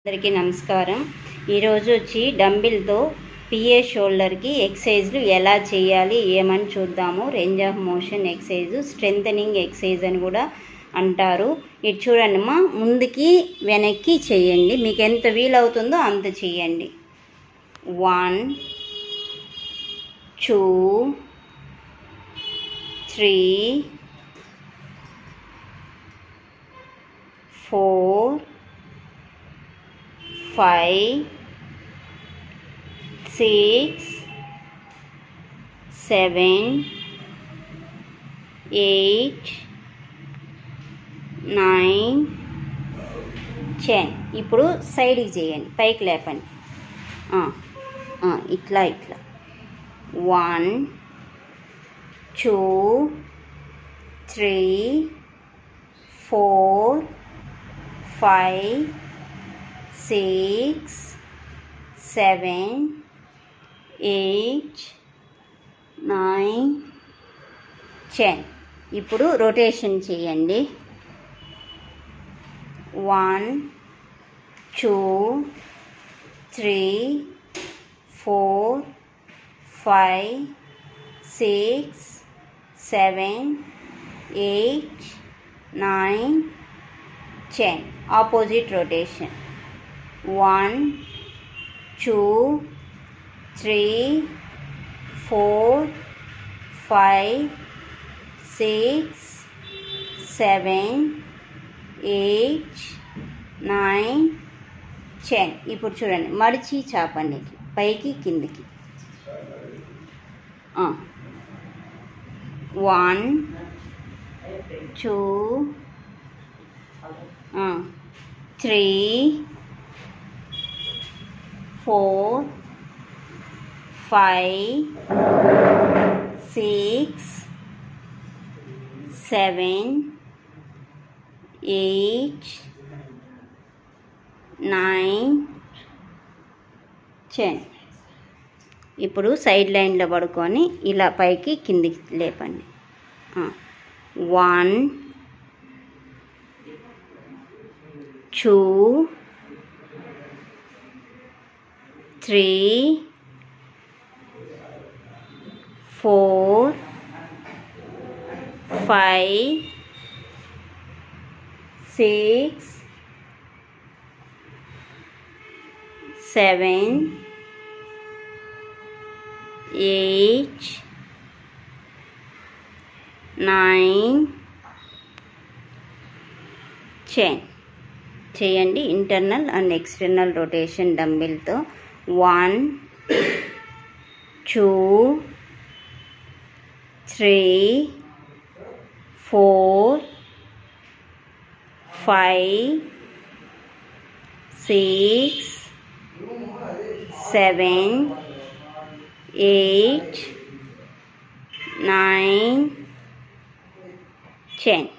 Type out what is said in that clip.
అందరికీ నమస్కారం. ఈరోజు వచ్చి డంబిల్తో పిఏ షోల్డర్కి ఎక్సర్సైజ్లు ఎలా చేయాలి ఏమని చూద్దాము. Range of motion exercise, strengthening exercise అని కూడా అంటారు. ఇది చూడండి అమ్మా, ముందుకి వెనక్కి చేయండి, మీకు ఎంత వీలవుతుందో అంత చేయండి. 1 2 3 4 5 6 7 8 9 10. ఇప్పుడు సైడ్కి చేయండి, పైకి లేపండి. ఇట్లా 1 2 3 4 5 6 7 8 9 10. ఇప్పుడు రొటేషన్ చేయండి. 1 2 3 4 5 6 7 8 9 10. Opposite rotation. 1 2 3 4 5 6 7 8 9 10. ఇప్పుడు చూడండి, మడిచి చాపండి, పైకి కిందికి. 1 2 3 4 5 6 7 8 9 10. ఇప్పుడు సైడ్ లైన్లో పడుకొని ఇలా పైకి కిందికి లేపండి. 1 2 3 4 5 6 7 8 9 10 చేయండి. ఇంటర్నల్ అండ్ ఎక్స్టర్నల్ రొటేషన్ డంబిల్తో. 1 2 3 4 5 6 7 8 9 10.